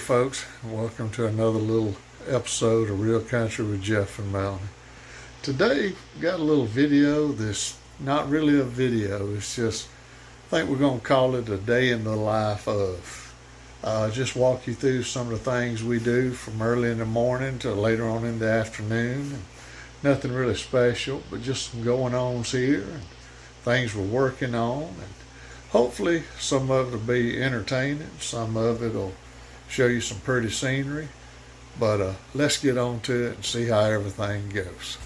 folks, and welcome to another little episode of Real Country with Jeff and Melanie. Today, got a little video that's not really a video, it's just, I think we're going to call it a day in the life of. Just walk you through some of the things we do from early in the morning to later on in the afternoon. And nothing really special, but just some going ons here and things we're working on. And hopefully some of it will be entertaining, some of it will show you some pretty scenery, but let's get on to it and see how everything goes.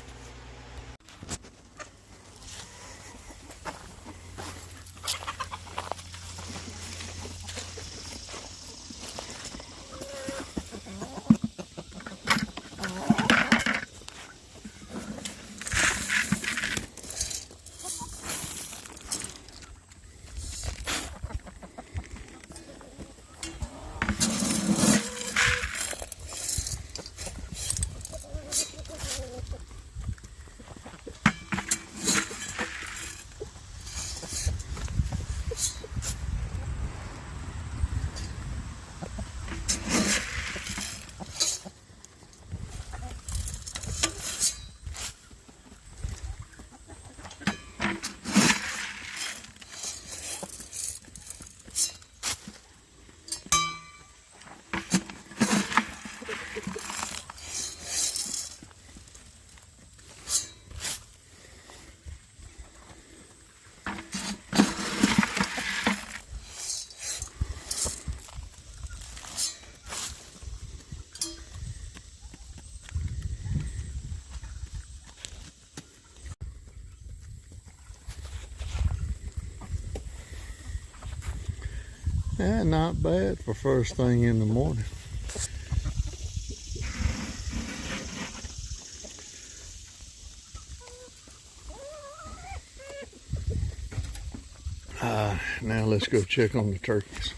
Not bad for first thing in the morning. Now let's go check on the turkeys.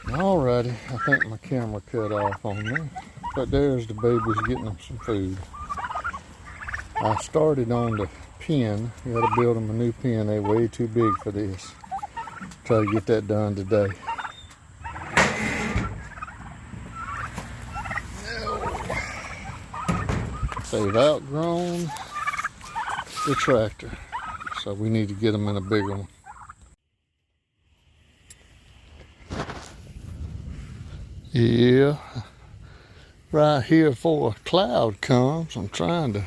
Alrighty, I think my camera cut off on me, but there's the babies getting them some food. I started on the pen. You gotta build them a new pen. They're way too big for this. Try to get that done today. They've outgrown the tractor, so we need to get them in a bigger one. Yeah, right here before a cloud comes, I'm trying to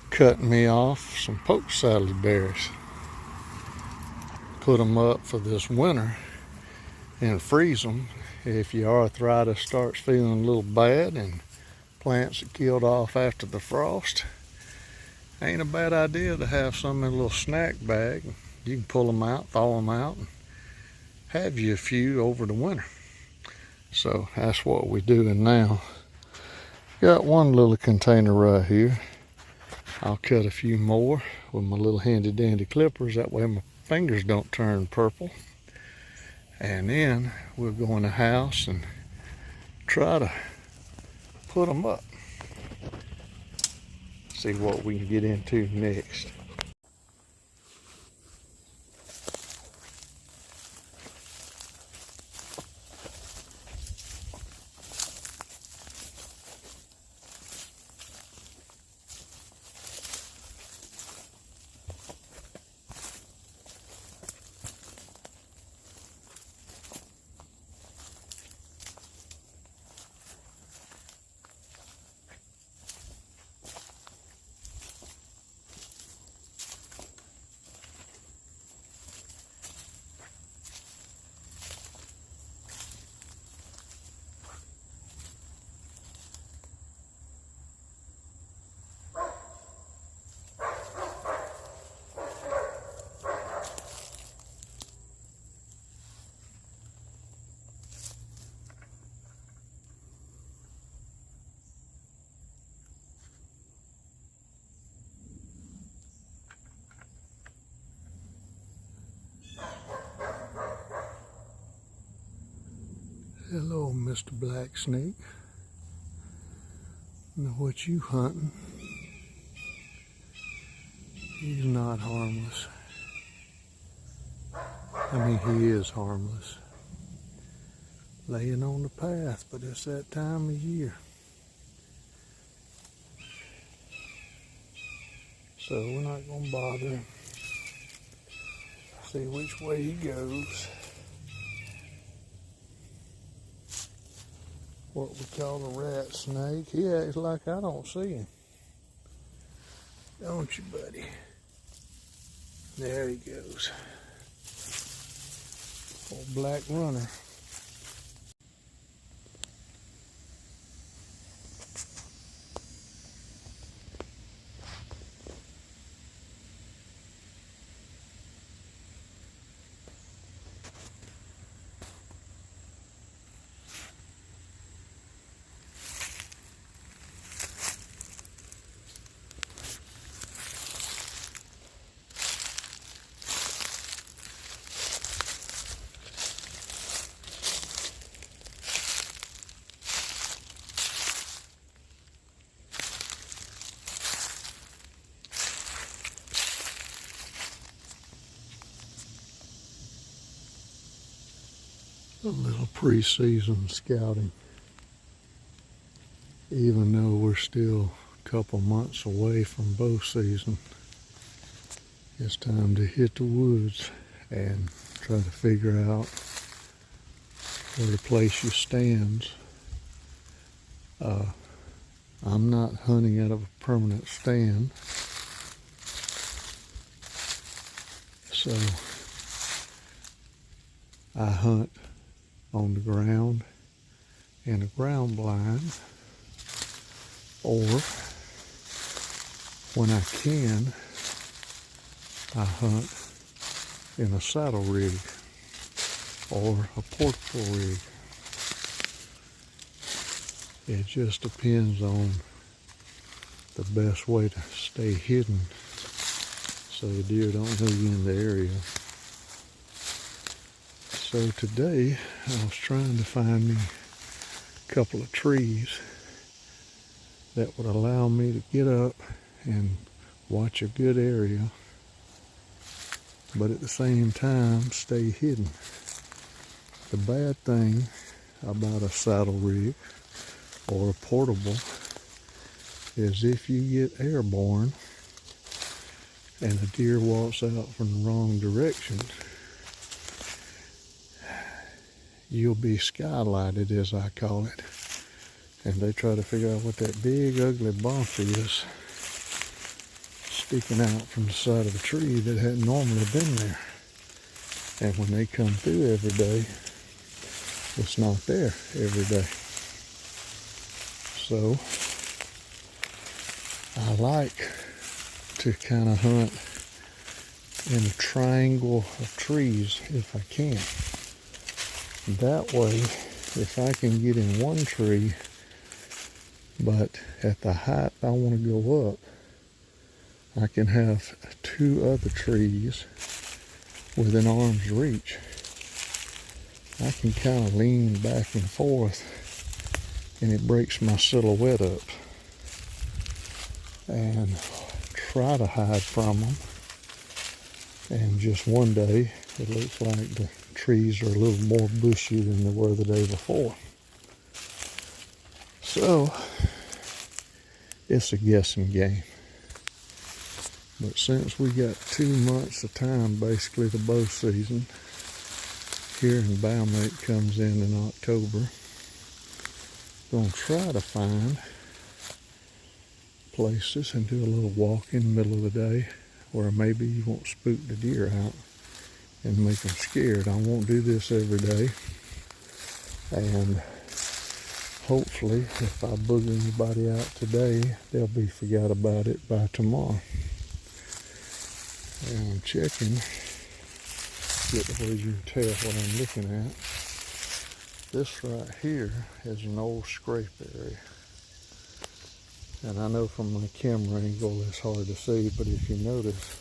cut me off some poke salad berries. Put them up for this winter and freeze them if your arthritis starts feeling a little bad and plants are killed off after the frost. Ain't a bad idea to have some in a little snack bag. You can pull them out, thaw them out, and have you a few over the winter. So that's what we're doing now. Got one little container right here. I'll cut a few more with my little handy dandy clippers. That way my fingers don't turn purple. And then we'll go in the house and try to put them up. See what we can get into next. Hello, Mr. Black Snake. Know what you hunting. He's not harmless. I mean, he is harmless, laying on the path, but it's that time of year. So we're not going to bother him. See which way he goes. What we call a rat snake. He acts like I don't see him. Don't you, buddy? There he goes. Old black runner. A little pre-season scouting. Even though we're still a couple months away from bow season, it's time to hit the woods and try to figure out where the place you stands. I'm not hunting out of a permanent stand, so I hunt on the ground in a ground blind, or when I can, I hunt in a saddle rig or a portable rig. It just depends on the best way to stay hidden so the deer don't know you in the area. So today I was trying to find me a couple of trees that would allow me to get up and watch a good area, but at the same time stay hidden. The bad thing about a saddle rig or a portable is if you get airborne and a deer walks out from the wrong direction, you'll be skylighted, as I call it, and they try to figure out what that big ugly bump is sticking out from the side of a tree that hadn't normally been there. And when they come through every day, it's not there every day. So I like to kind of hunt in a triangle of trees if I can. That way, if I can get in one tree, but at the height I want to go up, I can have two other trees within arm's reach. I can kind of lean back and forth, and it breaks my silhouette up, and try to hide from them. And just one day, it looks like the trees are a little more bushy than they were the day before. So it's a guessing game. But since we got 2 months of time, basically the bow season here in Bowmate comes in October, I'm going to try to find places and do a little walk in the middle of the day where maybe you won't spook the deer out and make them scared. I won't do this every day, and hopefully if I booger anybody out today, they'll be forgot about it by tomorrow. And I'm checking, get the way you can tell what I'm looking at. This right here is an old scrape area. And I know from my camera angle it's hard to see, but if you notice,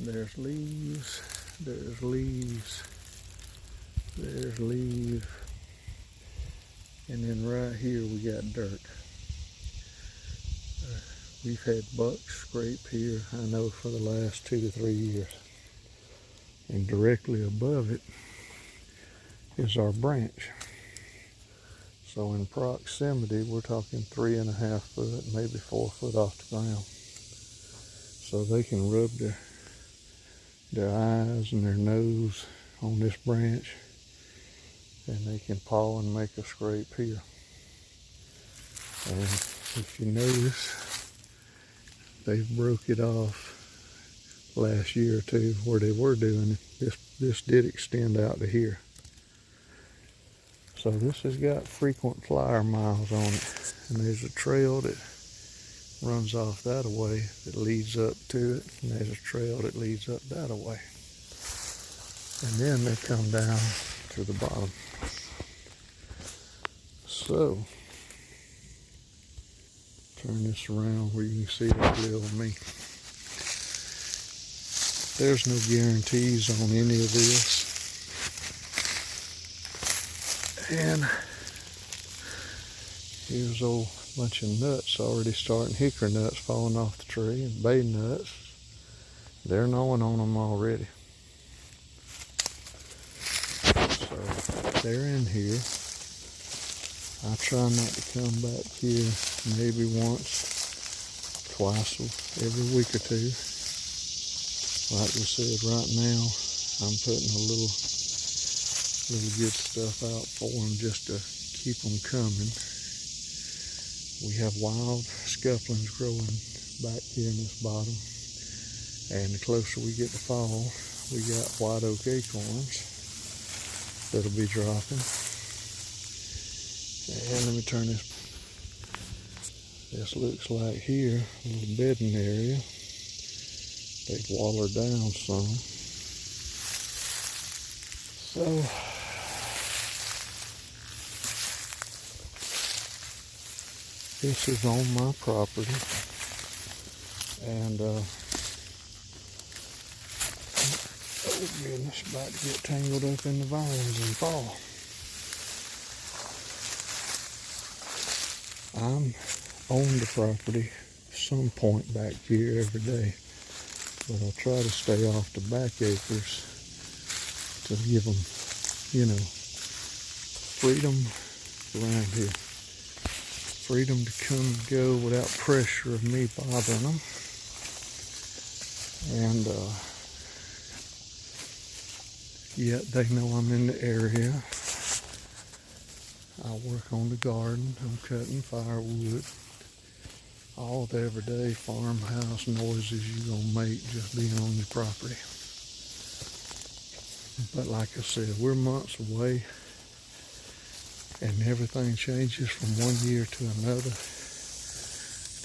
there's leaves, there's leaves, there's leaves, and then right here we got dirt. We've had bucks scrape here, I know, for the last 2 to 3 years. and directly above it is our branch. So in proximity, we're talking 3.5 foot, maybe 4 foot off the ground. So they can rub their eyes and their nose on this branch, and they can paw and make a scrape here. And if you notice, they broke it off last year or two where they were doing it. This did extend out to here. So this has got frequent flyer miles on it. And there's a trail that runs off that way that leads up to it. And there's a trail that leads up that way. And then they come down to the bottom. So, turn this around where you can see that little me. There's no guarantees on any of this. And here's a whole bunch of nuts already starting, hickory nuts falling off the tree, and bay nuts. They're gnawing on them already. So they're in here. I try not to come back here maybe once, twice every week or two. Like we said, right now I'm putting a little good stuff out for them just to keep them coming. We have wild scufflings growing back here in this bottom, and the closer we get to fall, we got white oak acorns that'll be dropping. And let me turn this. This looks like here, a little bedding area. They've watered down some. So, this is on my property. And, oh goodness, about to get tangled up in the vines and fall. I'm on the property some point back here every day, but I try to stay off the back acres to give them, freedom around here. Freedom to come and go without pressure of me bothering them. And yet they know I'm in the area. I work on the garden, I'm cutting firewood. All the everyday farmhouse noises you're gonna make just being on your property. But like I said, we're months away, and everything changes from one year to another.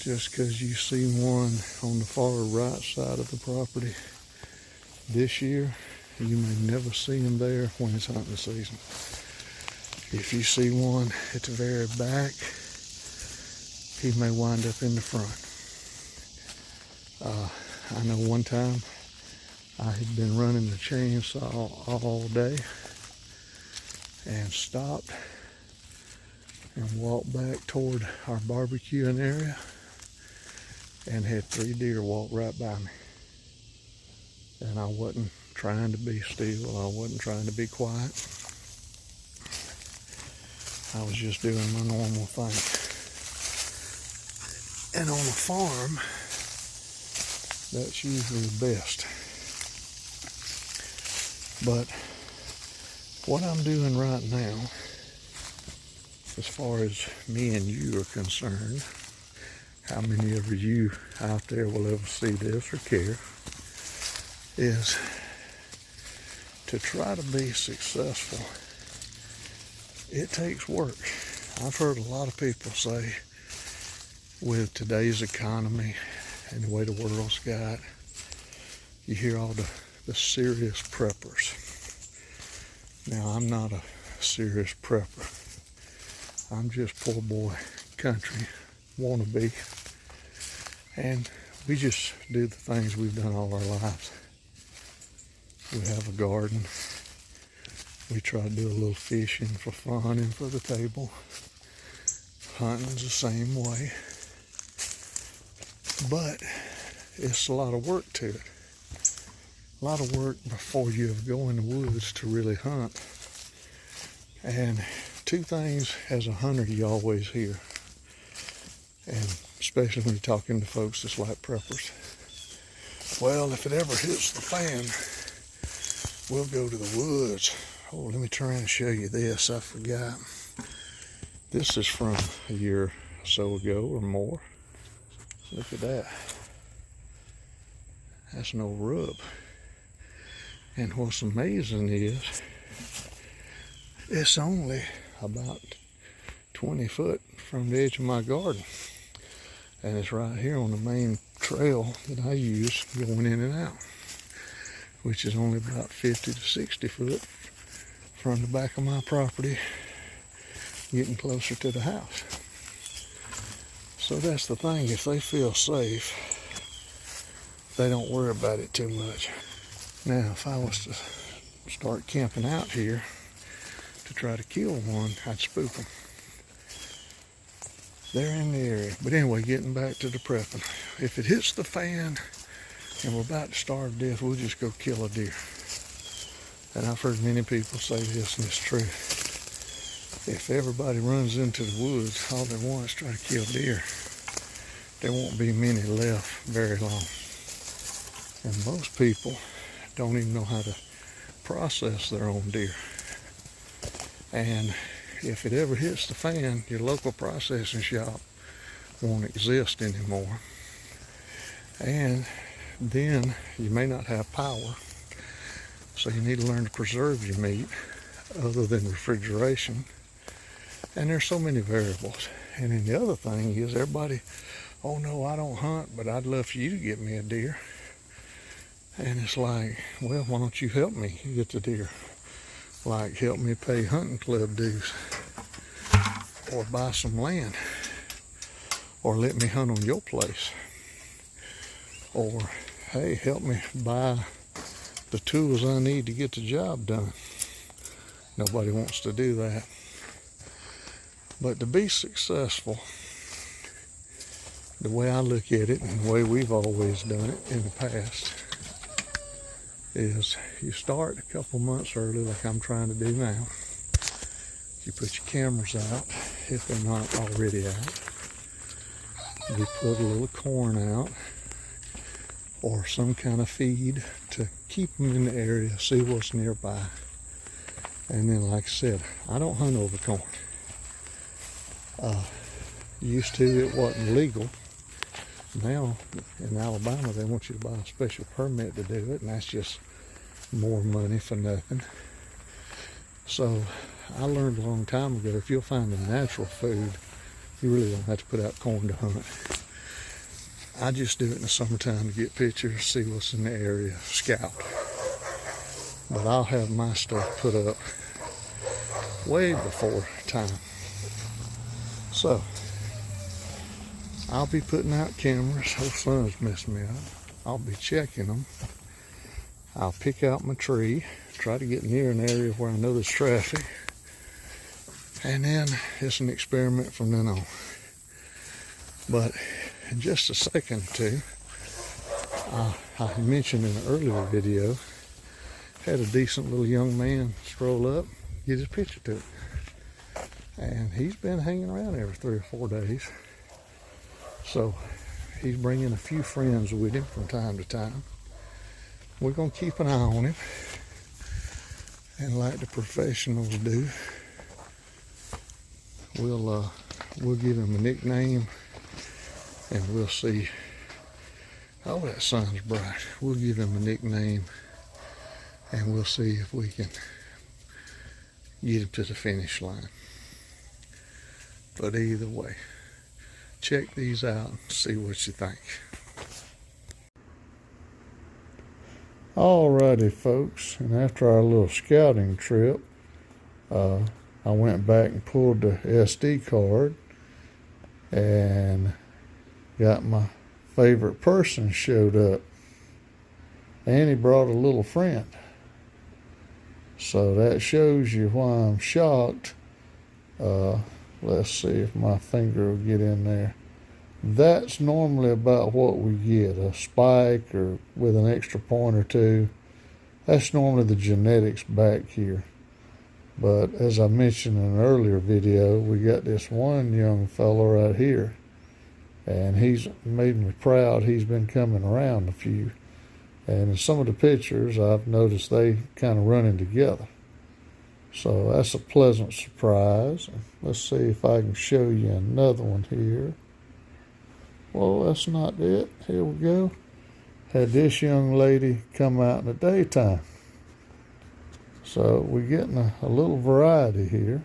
Just because you see one on the far right side of the property this year, you may never see him there when it's hunting season. If you see one at the very back, he may wind up in the front. I know one time I had been running the chainsaw all day and stopped and walked back toward our barbecuing area and had 3 deer walk right by me. And I wasn't trying to be still, I wasn't trying to be quiet. I was just doing my normal thing. And on a farm, that's usually best. But what I'm doing right now, as far as me and you are concerned, how many of you out there will ever see this or care, is to try to be successful. It takes work. I've heard a lot of people say, with today's economy and the way the world's got, you hear all the serious preppers. Now, I'm not a serious prepper. I'm just poor boy country wannabe. And we just do the things we've done all our lives. We have a garden. We try to do a little fishing for fun and for the table. Hunting's the same way. But it's a lot of work to it. a lot of work before you ever go in the woods to really hunt. And two things as a hunter you always hear, and especially when you're talking to folks that's like preppers. Well, if it ever hits the fan, we'll go to the woods. Oh, let me try and show you this. I forgot. This is from a year or so ago or more. Look at that. That's no rub. And what's amazing is it's only about 20 foot from the edge of my garden. And it's right here on the main trail that I use going in and out, which is only about 50 to 60 foot from the back of my property, getting closer to the house. So that's the thing, if they feel safe, they don't worry about it too much. Now, if I was to start camping out here to try to kill one, I'd spook them. They're in the area. But anyway, getting back to the prepping. If it hits the fan and we're about to starve to death, we'll just go kill a deer. And I've heard many people say this, and it's true. If everybody runs into the woods, all they want is try to kill deer. There won't be many left very long. And most people don't even know how to process their own deer. And if it ever hits the fan, your local processing shop won't exist anymore. And then you may not have power. So you need to learn to preserve your meat other than refrigeration. And there's so many variables. And then the other thing is everybody, oh no, I don't hunt, but I'd love for you to get me a deer. And it's like, well, why don't you help me get the deer? Like, help me pay hunting club dues, or buy some land, or let me hunt on your place, or hey, help me buy the tools I need to get the job done. Nobody wants to do that. But to be successful, the way I look at it and the way we've always done it in the past, is you start a couple months early like I'm trying to do now. You put your cameras out if they're not already out. You put a little corn out or some kind of feed to keep them in the area, see what's nearby. And then, like I said, I don't hunt over corn. Used to, it wasn't legal. Now, in Alabama, they want you to buy a special permit to do it, and that's just more money for nothing. So, I learned a long time ago, if you'll find a natural food, you really don't have to put out corn to hunt. I just do it in the summertime to get pictures, see what's in the area, scout. But I'll have my stuff put up way before time. So, I'll be putting out cameras. Oh, sun's messing me up. I'll be checking them. I'll pick out my tree, try to get near an area where I know there's traffic. And then it's an experiment from then on. But in just a second or two, I mentioned in an earlier video, had a decent little young man stroll up, get his picture took. And he's been hanging around every 3 or 4 days. So he's bringing a few friends with him from time to time. We're going to keep an eye on him. And like the professionals do, we'll give him a nickname, and we'll see. Oh, that sun's bright. We'll give him a nickname, and we'll see if we can get him to the finish line. But either way, check these out and see what you think. Alrighty, folks, and after our little scouting trip, I went back and pulled the SD card and got my favorite person showed up, and he brought a little friend. So that shows you why I'm shocked. Let's see if my finger will get in there. That's normally about what we get, a spike or with an extra point or two. That's normally the genetics back here. But as I mentioned in an earlier video, we got this one young fellow right here, and he's made me proud. He's been coming around a few, and in some of the pictures I've noticed they kind of running together. So that's a pleasant surprise. Let's see if I can show you another one here. Well, that's not it. Here we go. Had this young lady come out in the daytime. So we're getting a little variety here.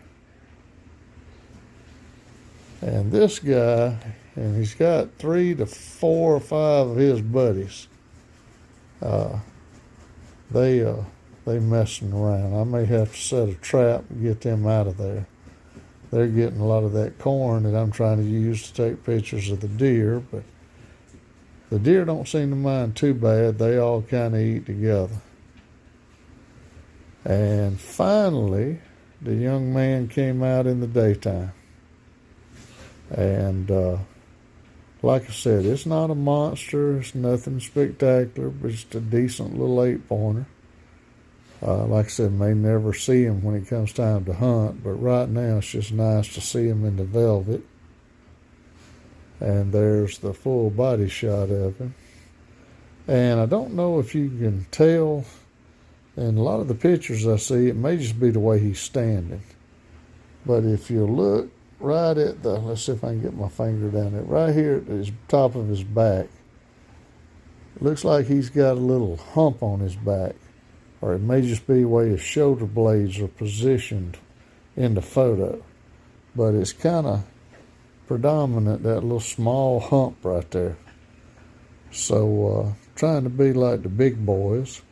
And this guy, and he's got 3 to 4 or 5 of his buddies. They messing around. I may have to set a trap and get them out of there. They're getting a lot of that corn that I'm trying to use to take pictures of the deer, but the deer don't seem to mind too bad. They all kind of eat together. And finally, the young man came out in the daytime. And like I said, it's not a monster. It's nothing spectacular, but it's a decent little 8-pointer. Like I said, may never see him when it comes time to hunt, but right now it's just nice to see him in the velvet. And there's the full body shot of him. And I don't know if you can tell, in a lot of the pictures I see, it may just be the way he's standing. But if you look right at the, let's see if I can get my finger down there, right here at the top of his back, it looks like he's got a little hump on his back. Or it may just be the way his shoulder blades are positioned in the photo. But it's kind of predominant, that little small hump right there. So trying to be like the big boys.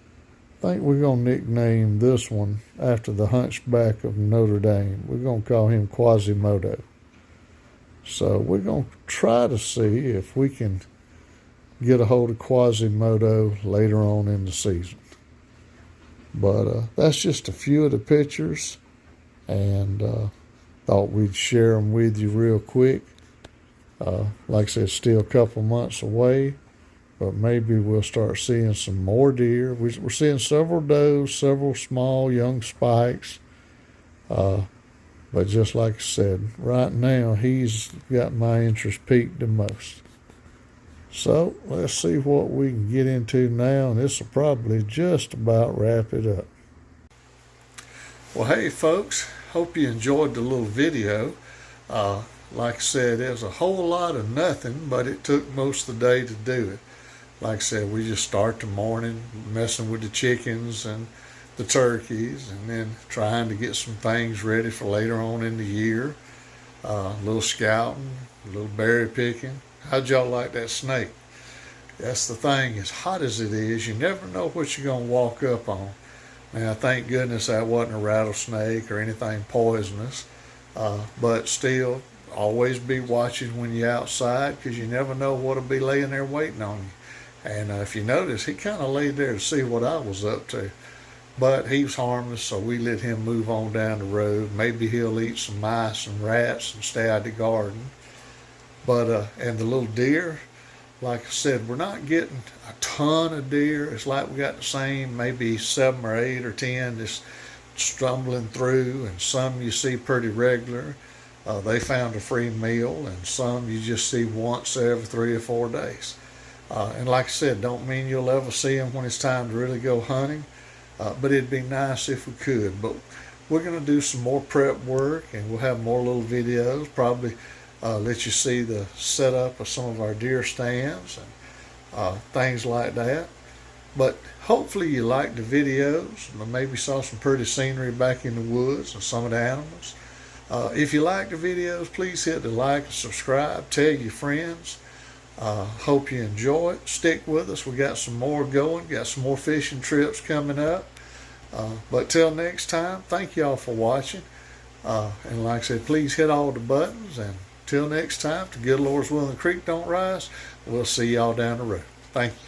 I think we're going to nickname this one after the Hunchback of Notre Dame. We're going to call him Quasimodo. So we're going to try to see if we can get a hold of Quasimodo later on in the season. But that's just a few of the pictures, and thought we'd share them with you real quick. Like I said, still a couple months away, but maybe we'll start seeing some more deer. We're seeing several does, several small young spikes. But just like I said, right now he's got my interest peaked the most. So let's see what we can get into now, and this will probably just about wrap it up. Well, hey folks, hope you enjoyed the little video. Like I said, it was a whole lot of nothing, but it took most of the day to do it. Like I said, we just start the morning messing with the chickens and the turkeys, and then trying to get some things ready for later on in the year. A little scouting, a little berry picking. How'd y'all like that snake? That's the thing, as hot as it is, you never know what you're going to walk up on. Now, thank goodness that wasn't a rattlesnake or anything poisonous, but still, always be watching when you're outside, because you never know what'll be laying there waiting on you. And if you notice, he kind of laid there to see what I was up to. But he was harmless, so we let him move on down the road. Maybe he'll eat some mice and rats and stay out of the garden. But, and the little deer, like I said, we're not getting a ton of deer. It's like we got the same, maybe 7 or 8 or 10 just stumbling through, and some you see pretty regular. They found a free meal, and some you just see once every 3 or 4 days. And like I said, don't mean you'll ever see them when it's time to really go hunting, but it'd be nice if we could. But we're going to do some more prep work, and we'll have more little videos, probably let you see the setup of some of our deer stands and things like that. But hopefully you liked the videos, maybe saw some pretty scenery back in the woods and some of the animals. If you like the videos, please hit the like and subscribe. Tell your friends. Hope you enjoy it. Stick with us. We got some more going. Got some more fishing trips coming up. But till next time, thank y'all for watching. And like I said, please hit all the buttons. And till next time, to good Lord's will and the creek don't rise, we'll see y'all down the road. Thank you.